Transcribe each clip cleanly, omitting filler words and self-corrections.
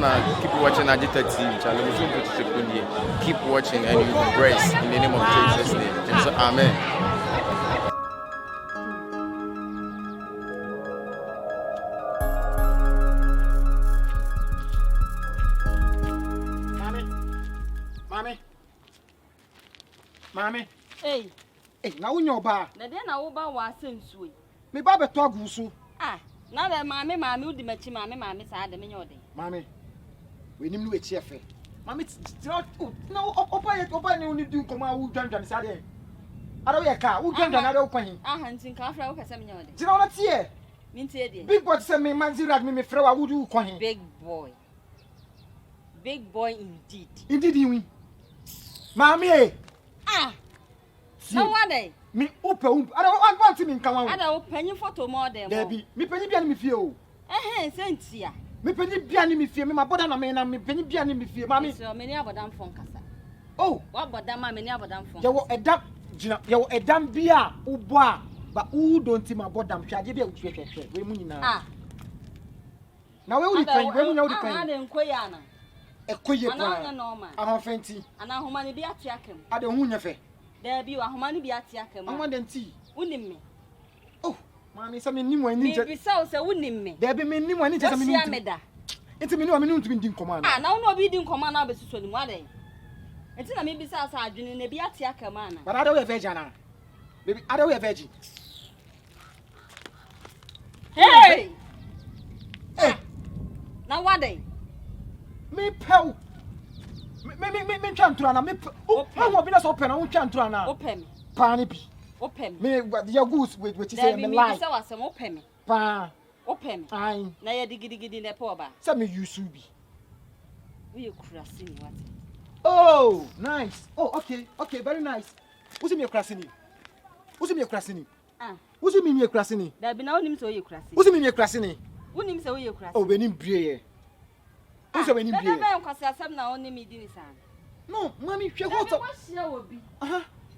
Ghana, keep watching Agita TV channel. Keep watching and you will bless in the name of Jesus' name. So, amen. Mommy. Hey, now in your bar. the dinner over was sweet. Me baba talk so. Ah, now that mammy, would the match, mammy, sad the day. Mommy, we need to cheer. Mammy, no, open only do Kumawood and Saturday. I don't car, who can another opening? Ah, hunting car for a seminar. Do not see it. Minted. Big boy send me Maxi rag me throw a wood do coin. Big boy. Big boy indeed. Indeed, you. Mammy, ah, no one day. Me open, I don't want him in come I out. don't penny photo more than Debbie, me penny be me feel. Eh, Sentia. Me penny be me feel, my brother, and me penny be me feel, mammy. So many of them from Cassa. Oh, What but that many of them from? you were a damn, you a damn beer, bois, but who don't see my bottom? Shall you be now? Ah, now where would you find? Where would you I find? didn't Koyana. A queer Another Norman. I'm fancy. And our money be at Yakim. I don't want your There be a money be at Yakim. I want them tea. Wouldn't me. Oh, mammy, some new one. Maybe so, wouldn't me. There be many one. It's a minute. It's a minute to be in command. ah, now no be in command of the one day. It's not maybe South Sergeant in the Biatia man. But I don't have veggie. Baby, I don't have veggie. Hey! Hey! Now what day? Me pal. Me chantrana. Me I won't be open. I won't chantrana. Open. Panipi. Open. Me your goose with which is a lie. Some open. Pa. Open. Aye. Now you're digging in the poor bar. Some me you should be. We crossing what? Oh, nice. Oh, okay, very nice. Who's me a crassini? Who's me a crassini? Ah. Who's me a crassini? There be no name so you crossing. Who's me a crassini? Who names so you crossing? Oh, when in Brie. Who's when in Brie? Because I have now only me dinner. No, mommy, she What got will be?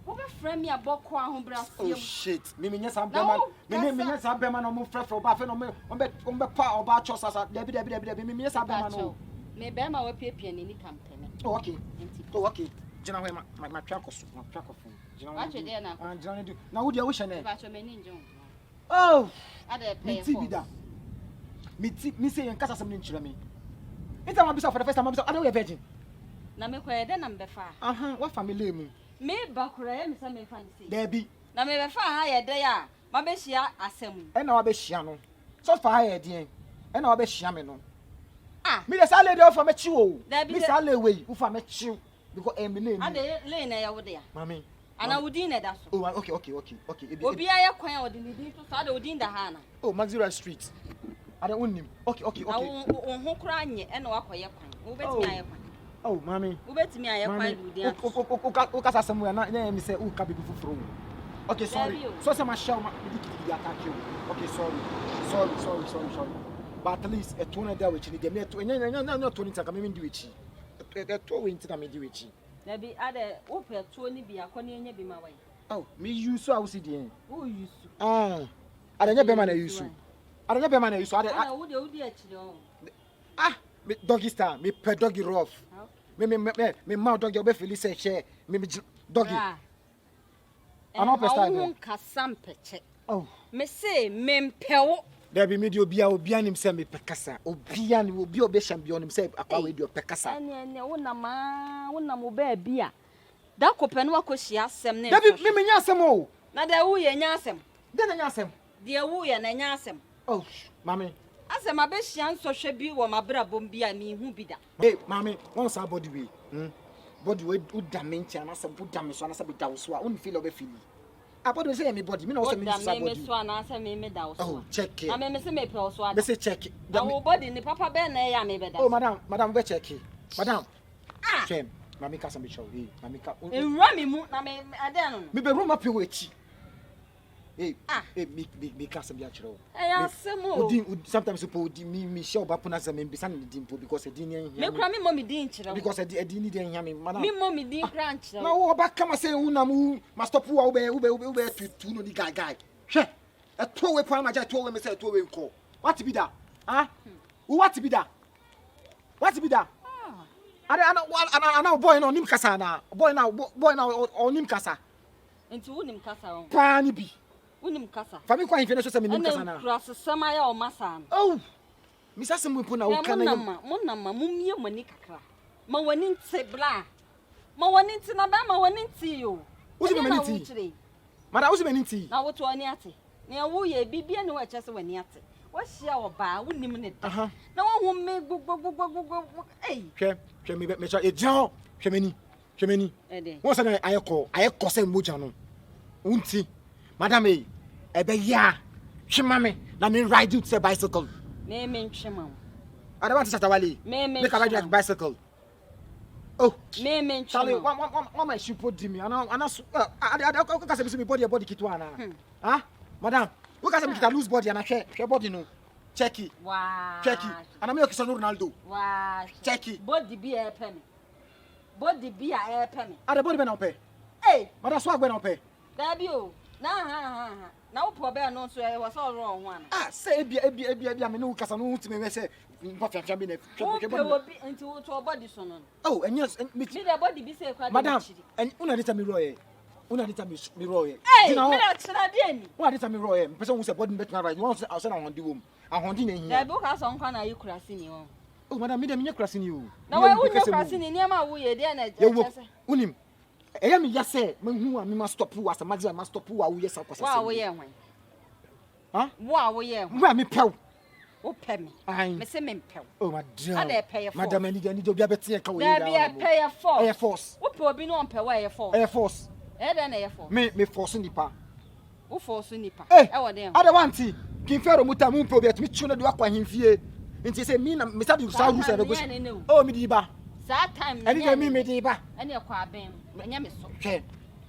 What friend me a book home brass? Oh shit. Me yes I'm Berman. Me yes I'm Berman on move for Buffet on bet pa or bar chos as Debbie. Me yes I'm Berman. Me Bema will pay any company. Oh, okay. Oh, okay. Do you know where my track of phone? Do you know what you there now? And do you now would you wish an Oh, I pay for that. Me say and cast some inch me. It's a for the first time I don't have virgin. Na me kwa then am befa. What family mu? Me bakura me say me fancy. Debbie. Na me befa ha ye dey a, ma be hia asem. E na wa be hia no. So fa ha ye den. E na wa be hia me no. Ah, me dey say lady of me chi o. Debbie. Me say lady wey, who fa me chi because e me name. Ade lay na ya wo dey. Mami. Ana wudi na da so. Oh, okay. Obi aye kwan odi ni din so so ade odi nda ha na. Oh, Maxi Street. I don't want him. Okay. Na wo ho kra anye e na wakoye kwan. Wo betimi aye kwan. Oh, mami. Wo betimi aye kwan odi an. O kasa somewhere na me say o ka be fufuro. Okay, sorry. So say my shell ma dikiti attack you. Okay, sorry. But at least a tone there which need me to no 20 taka me ndi wechi. E to we nti na me ndi wechi. Na bi ade wo pe to ni bi akoni enya bi ma wai. Oh, me use so I see the end. Who use? Ade nya be ma na use. Ade nya be ma na use. Ade wudi akiri o. Me doggy star, me pe doggy rough. Me ma doggy obe feel say share. Me doggy. I'm not pesta. Won kasam peche. Oh. Me say mempewo. There be media obi anim say me pekasa. Obi ani obi obe champion him say akwa we do pekasa. Ene wona mo ba bia. Da kope no akohia asem ne. There be me nya asem o. Na da wu ye nya asem. De na nya asem. De wu ye na nya asem. Oh, mami. Asem abehia nsohwe bi wo mabrabom bia me hu bi da. Hey, mami, won sa body we. Body we do damage and asem put damage so na say be da so a won feel obe feel. Abodi say me body, me na say me say body. Me so na say me da so. Oh, check it. Na me say me pe so ada. Me say check it. Na wo body ni papa be na ya me be da. Oh, madam, we check it. Madam. Shame. Mami ka some be show. Hey, mami ka. Enra me mu na me ade no. Me be room up your echi. Hey, me ka some be achiro. Eh, asemo. Sometimes people me show ba puna say me be san di dimpo because e din yan. Me kura me mommy din chiro. Because e din ni yan me, madam. Me mommy din kra chiro. Na wo ba kama say una mu must stop wo be tu no di guy. Hwe. E to we pa ma ja to we me say to we nko. What be that? What be that? What be that? Ana boy no nim kasa na. Boy na onim kasa. Enti wonim kasa on. Pa ni bi. Wonim kasa. Fa mi kwa himfe so se me nim kasa na. Ana kura sesama ya o masa no. Oh. Misa se mu na wo kana. Monama mumie mani kakra. Ma wani nte bla. Ma wani nte na ba ma wani nte yo. Uzi me nti. Mara uzi me nti. Na wo to ani ate. Na wo ye bibia ne wo kyese wani ate. Wo hia wo ba wonim ne da. Na wo hu me gbogbo. Ei. Hwe me cha ejan. Hwe meni. Wo se na ayekọ se moja no. Unti. Madam ebe ya. Hwe mame na me ride you to bicycle. Me ntwema. I don't want to Satawali. Me can ride bicycle. Oh, me Charlie, one my shoe put me. I can't say me body kitwana. Huh? Madam, look at me kita lose body and I share body no. Check it. Wow. Check it. And I'm not Cristiano Ronaldo. Wow. Check it. Body be a penny. Body be a penny. Ah, the body be na pay. Hey, madam swag be na pay. There be you. Na. Na wo pobe no so e was all wrong one. Ah, say ebia me no kasa no ntime we say mpa be na. Obi nti wo to body so no. Oh, and yes, me the body be say kwa. Madam, and una dita me roye. Una dita me roye. Hey, me na tsena de ni. Una dita me roye. Person who say body bet na right. You want say na hondi wom. Ahondi na hia. There be ka so nkwa na yi kurasi ni won. Oh, madam, me dem nya kurasi ni o. Na we unya kurasi ni niam wo ye de na je. Unim. Eya me ya say me hu a me ma stop wo as amazi ma stop wo a wo ye sa kwasa. Wa wo ye hwan. Huh? Wo ye. Wo me pew. Wo pe me. Me say me pew. Oh madam. Ade pay for. Madam ani de obi abeti e ka wo ye. There be a pay for. Air force. Wo pe obi no on pe wa air force. Air force. E de na air force. Me force nipa. Wo force nipa. E wo dem. Ade wanti. Kin fero muta mu pe obi atimi chu na de akwa himfie. Nti say me na me start to sound rules and go. Oh me di ba. That time. Ani de me di ba. Ani kwa ben. Nya me so. Hwe.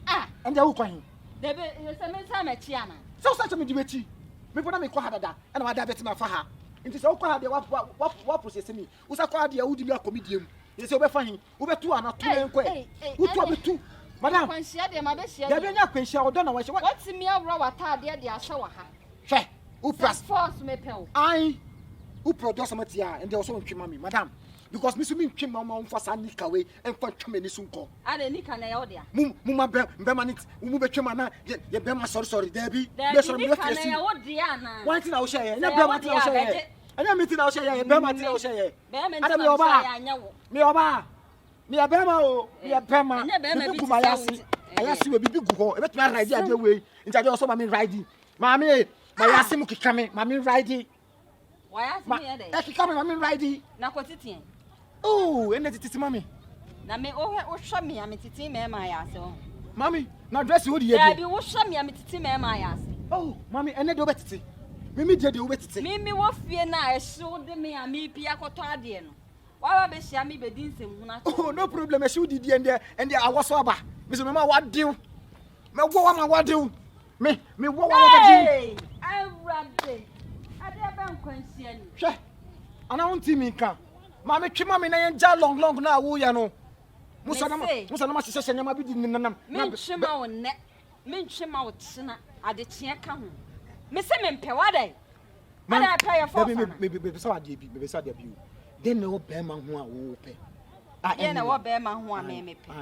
Ah. Ande wo kwa hin. Debe se me sa me chi ana. So such me di mechi. Me bona me kwa hadada. Ana wa da beti ma fa ha. Nti se wo kwa hade wa process me. Wo sa kwa hade ya wudi mi akomidiem. Nti se wo be fa hin. Wo be tu ana tu enko e. Wo tu abetu. Madam. Kwanhia de ma be hia. Ya be nya kwanhia odo na wo hye. What me awra wata de de ahye wa ha. Hwe. Wo press force me pel. Ai. Who produce matia and they also ntwema me madam because me so me ntwema ma mfa sa nika we enfa twema ni so nko ade nika na ya odia mu ma be ma nit mu be twema na ye be ma sorry there be so me nika na ya odia na one thing I will share na be ma thing I will share anya meeting I will share be ma thing I will share ade me oba me ya be ma o me ya be ma me ku ma yasi we bibi gu ho e betuma ride ade we nti ade also ma me ride ma me ma yasi mu kika me ma me ride. Why ask me there? Eki come mama ride. Na kwotiti. Oh, ene titi mami. Na me o hwa me am titi me ma ya se o. Mami, na dress wo di ye. Ya bi wo hwa me am titi me ma ya se. Oh, mami, ene de obetiti. Mimi de obetiti. Mimi wo fie na ehye de me am pi akoto ade no. Wa ba be hia me be di nsem hu na. Oh, no problem. Ehye di ende awoso aba. Me so me ma wadew. Me wo wa ma wadew. Me wo wa wadew. Hey, awrade. Ade ban kwanhia ni. Hwe. Ana wonti mi ka. Ma me twema me na ye ja long na wo ya no. Musa na ma sese nyama bi di nanam. Me twema wo ne. Me twema wo tsena ade tia ka ho. Me se me mpe wade. Ada pa ya fo. Me so ade bi, me so ade bi. Den no be ma ho a wo pe. Ah, ye na wo be ma ho a me pe.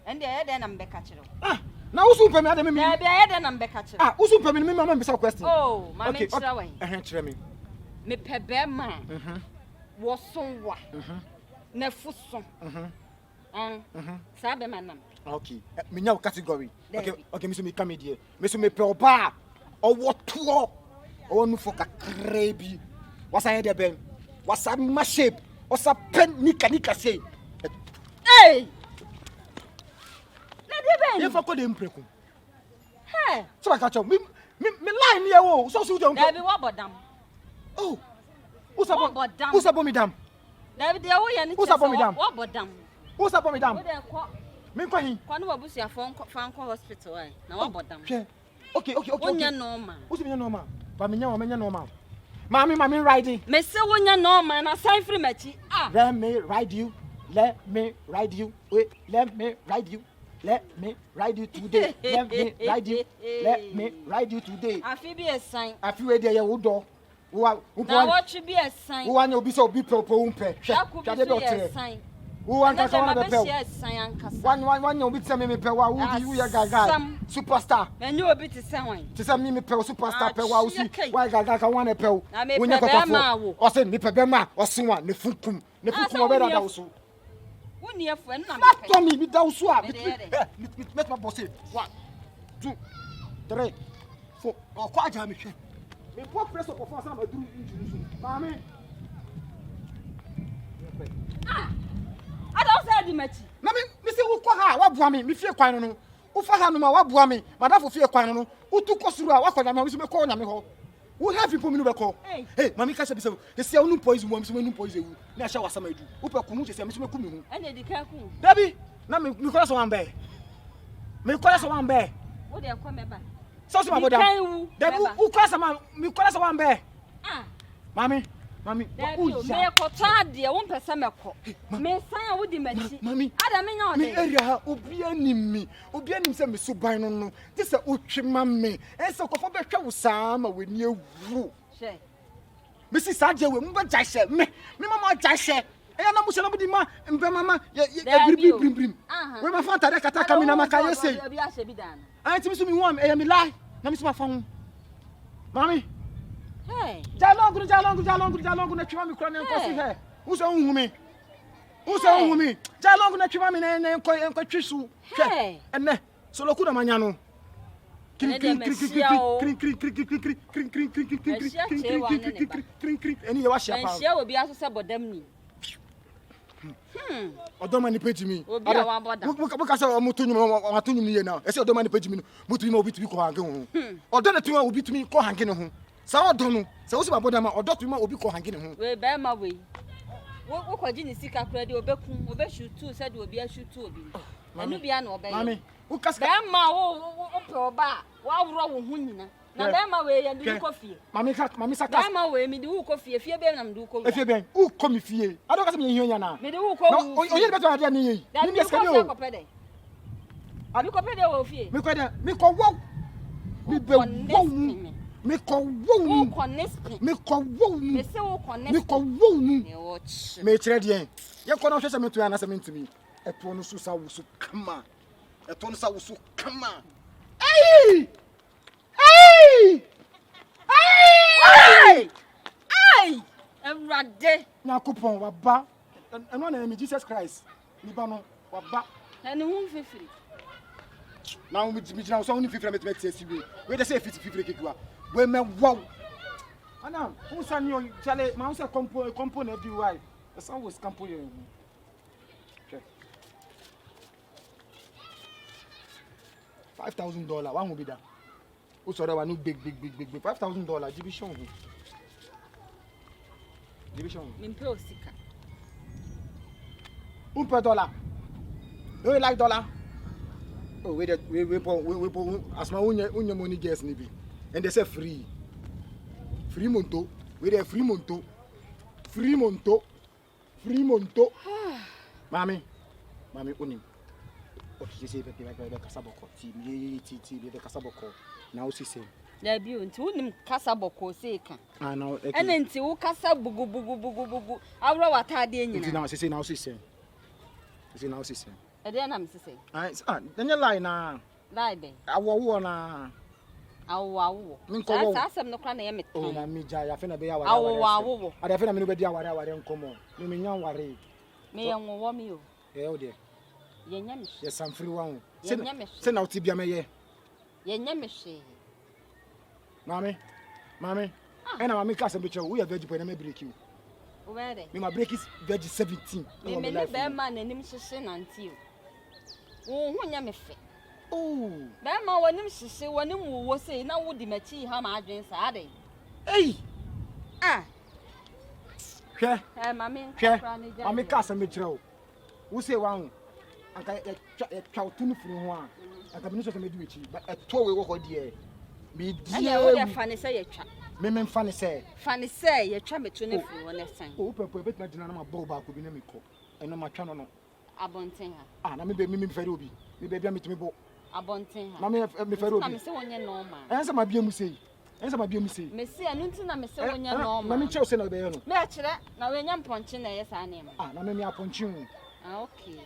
Ende ye de na mbeka kire. Ah, na usu pe me ade me. Ya be ye de na mbeka kire. Ah, usu pe me me mama me say question. Oh, ma me kire wan. Kire me. Me pe be ma. Wo sonwa. Na fuso. Sa be manam. Okay. Me nya category. Okay, me so me come here. Me so me pe oba. Owo to. O nu for kakra bi. Wasa here de ben. Wasa ma shape. Wasa pen nika say. Hey! Na de ben. Ye fa ko de mpreku. Hey. So I catch up. Me line here wo. So don't. There be what bodam. Oh. Who's up on me dam? There be there wo ye ni. Who's up on me dam? What bodam? Who's up on me dam? Wo de ko. Me kwa hin. Kwa no babusia fan ko hospital ai. Na what bodam? Okay. Wonya normal. Who's me normal? Ba me nya normal. Mami riding. Me say wonya normal na sign free machi. Ah. Let me ride you. Wait, let me ride you. Let me ride you today. Let me ride you today. Afi bi a sign. Afi we there ye wo do. watch be a sign. Who want to be proper umpe? Who want to come one you bit some me pewa who you gaga superstar. And you a bit of someone. To some me pewa superstar pewa why gaga can want a pew. When you go or send me pebema or someone the fukum better also. When you friend, not to me without swap. Let my boss say 1, 2, 3, 4 or quite a mission. Me poor press of for some do Mammy. I don't say the match. Na me say wo kwa ha wa bua me fie kwan no wo fa ha no ma wa bua me madafo fie kwan no wo tu kosuru a wa kwa me so me call na me ho wo have people me no be call hey mami ka se be se e se unu poison wo me so unu poison wu na sha wasama edu wo pe ku mu se me so me ku me hu e na di ka ku dabi na me kola so wan be me kola so wan be wo de kwa me ba so ma boda dabi wo kola so ma me kola so wan be mami Mami, me kota de won pese meko. Me san wo di machi. Mami, ada me nya o me area ha obi anim se me suban no no. Ti se otwe mame. E se kofo be hwe wo saa ma weni awu. She. Me si saje we mu be jaise me mama jaise. E na mu se na budi ma mbe mama ye brim. We ma fa tare kata kami na maka ye sei. Obi a she bi dan. Anti mi so mi won e me lie. Na mi so ma fa hu. Mami. Hey. Jalongu na twa mi kro ne nkosi he. Wo so hu mi. Jalongu na twa mi ne enko twisu. Hwe. Enne so loku na manya no. Eni ye wa hia pa. Hia obi aso se bodam ni. Odoma ni page mi. Obi a wa boda. Wo ka se o mutunu ye na. E se odoma ni page mi no. Mutunu ma obi tumi ko hange ho. Odona tumi obi tumi ko hange ne ho. Sa odono se wo se baboda ma odoto ma obi ko hange ne ho we be ma we wo kwaji ni sika kra de obekun obeshutu se de obi ashutu obi anu bia na obe mami wo kaska be ma wo pe oba wa woro wo hu nyina na be ma we ya ndi ko fie mami saka be ma we mi di wo ko fie be na mdu ko fie be wo ko mi fie ado ka se mi hianya na mi di wo ko o ye beto ade ni yi ni mi ska ni o ko pede abi ko pede wo fie mi ko wo mi be wo me ko wo me se wo connect me ko wo me kire de ye ko na hwese me to ya na se me ntimi eto no so sa wo so kama eto no sa wo so kama ai Emrade na kupon wa ba eno na me Jesus Christ ni ba no wa ba ene hu fifiri na wo mi jina so hu fifiri me te si we dey say fifiri kekwa we me wow ana who san you chale ma who say compo na DUI the son was campo you okay $5,000 one will be that who saw that one big $5,000 division nimpe osika $1 do you like dollar oh we as my own money guess ni bi and they say free monto we there free monto mami onim o ti say be kasaboko ti be kasaboko na o si say na bi o nti wonim kasaboko say ka na ene nti wo kasa bugu awro watade nyina nti na say na o si say e dey na me say then lie na lie be awo na awo minko sa asem no kra na ye met o na mi ja ya fe na be ya ware awo ada fe na me no be dia ware nkomo me nya ware me ye nwo mi o o de ye nya me ye samfiri wa ho se na oti bia me ye nya me hwe mami ena mami ka se be che wo ya veg po na me break you o be de me ma break is veg 17 me ne be ma na nim hye nanti o wo hu nya me fe oh be ma wonim hye wonim wo sei na wo di machi ha ma adwen sa ade ei hwe mami ka se me kire o wo sei wa ho anka twa tunu firi ho a anka me no so me di wechi but eto we wo ho de me die anya wo de fa ne se ye twa me fa ne se ye twa me to ne firi wo ne san o pepo bet na dina na ma bo ba ko bi na me ko eno ma twa no abonten ha na me fere obi me be bia me tumi bo abonten ha na me fere obi na me se wonye normal se ma bia mu sei ensa ma bio mi say me say anu nti na me say wonya normal na me chew say na be no me akire na wonya mponche na ye sa na ah na me mi aponchi hu okay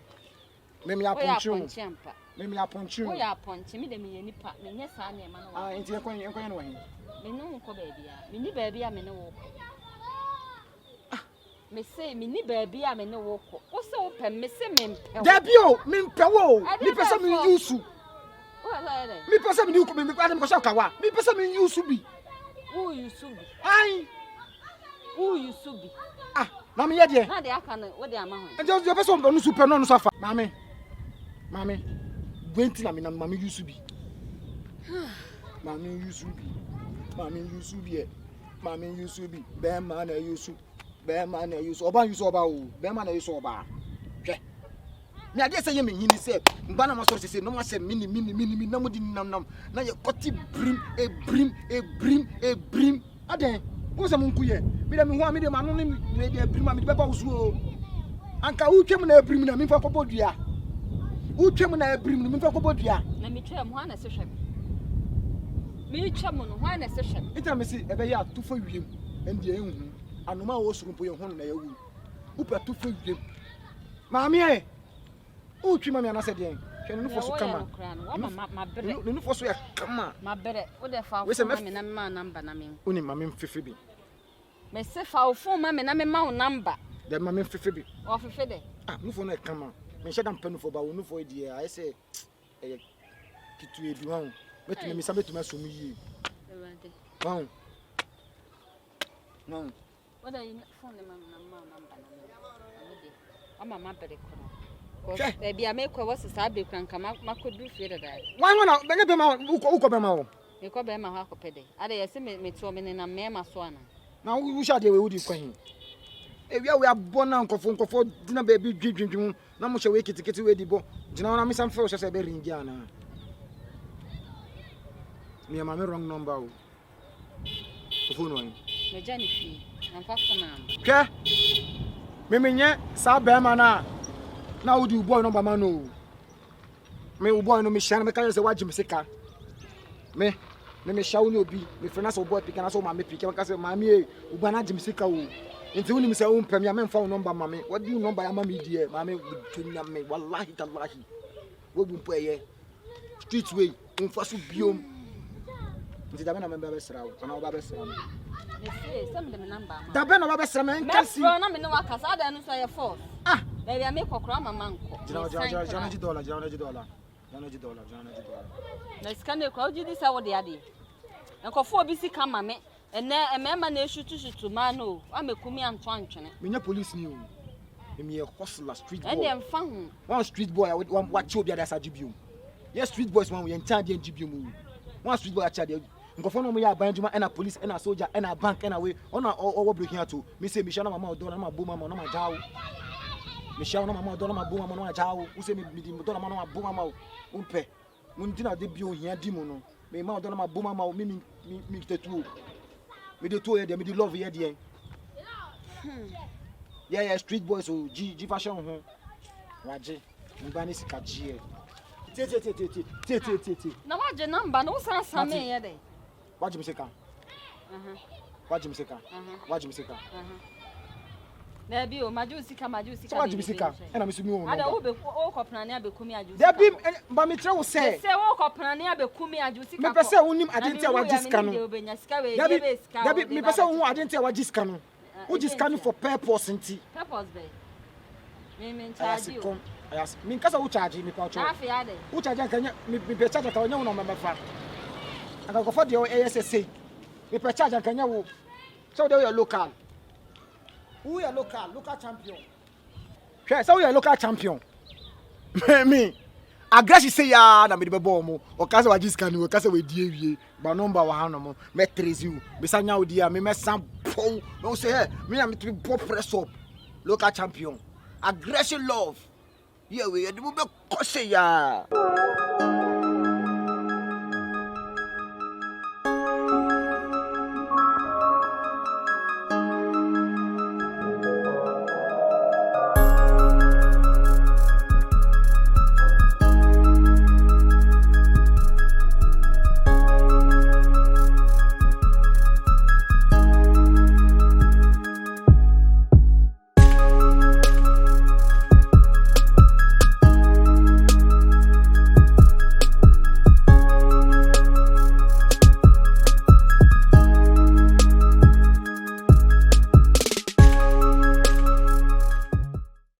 me mi aponchi hu me mi aponchi hu wo ya aponche me de me ye nipa me nye sa na ma no ah enti ekwan na wo hin me no ko baby a me ni baby a me no wo me say me ni baby a me no wo ko wo say wo pe me say me mpe da bio me mpe wo me pesa me yusu me pesa me ni ko me kwa dem ko sha kawa me pesa me yusu bi who yusu bi ai who yusu bi ah na me ye de na de aka no wo de ama ho enti yo pesa no super no so afa mame gwenti na me na mame yusu bi mame yusu bi mame yusu bi be ma na yusu oba yusu oba o be ma na yusu oba hwe me ade say me hini say ngba na ma so say no ma say mini na mudi nam na ye koti brim aden wo say munku ye me de me ho me de ma no ne me de brim me de beba usu o anka utwem na brim na me fa kobodua utwem na brim na me fa kobodua na me twem ho na se hwe me twem no ho na se hwe ita me si ebe ya to fa wiem ende enhu anoma wo surumpo ye ho na ya wu upa to fa wiem maami e utwi mami anase den hwe no foso kama no foso ya kama mabere wo de fa mami na me ma number na me oni mami mfefe bi me se fa fo mami na me ma wo number de mami mfefe bi o fefe de ah no fo na kama me sheda mpanu fo ba wo no fo die I say kitu edu han betumi mi sabe tuma so mu yi wow no what are you phone mama number na me ama mabere ko baby a make was sabe kwanka makodu fie da dai wan na benye be ma uko be ma wo me ko be ma ho akopede ade yesi me to me na me ma so ana na wo sha de we wudi kwahin ewia we abona nkofo dina baby dwidwindwin na mo hye we kitikiti we di bo gina na me sam fe so be ringi ana me ma me wrong number o phone no me jani fi na fa na ke me menye sa be ma na wudi boy number ma no me boy no me hya na me kan say wagim sika me shawo ni obi me frena so boy pick na so ma me pick ka say ma me e uba na gim sika o enti woni me say o mpam ya me mfa number ma me what do you number ya ma me die ma me tunya me wallahi tallahi wo bu mpo eye street way mfa so biom enti da be na me be sra o ana oba be sra me say some de me number ma da be na oba be sra me nkasi me na me no wakasa da no so ye force ah baby I make kokora mama nko jana ji dollar na skande kwa uji disa wo de ade nkofo obi si kama me ene emema na eshutu ma no amekumi anto antwene menya police ni o me hustler street boy ene mfa hu one street boy one chi obi ada sa gibium yes street boys one we enta de gibium one street boy acha de nkofo no mo ya banjuma ena police ena soldier ena bank ena we ona owo breaking out me say me sha na mama odo na ma bo mama na ma jawo me sha na mama odo na ma bo mama na ma jawo u say me di odo na ma bo mama o umpe mun dina de bio hia di mu no me ma odo na ma bo mama o me tetu me de to ye de me de love ye de yeah street boys o g fashion ho waje mbani sika g ti na waje number no san me ye de waje miseka waje miseka na bi o maju sika waje miseka ena misumi wo ada wo be o kopnane abekumi aju da bi ba me tre wo se wo kopnane abekumi aju sika me pese wonim adenti a waje sika no da bi me pese wo adenti a waje sika no wo ji sika no for purpose nti purpose be me charge you ayas me nkasa wo charge me pa cho afi ade wo charge kan me be charge ka wonya wo no me fa aka go for the ASSA me pe charge kan wo so they are local who are local champion okay so we are local champion me aggressive say ya na me be ball mo o ka say wa jiska ni o ka say we die wie ba number wa ha no mo me trezi u me sanya odi a me sam pon no say hey me na me to be press up local champion aggressive love yeah we dey be ko say ya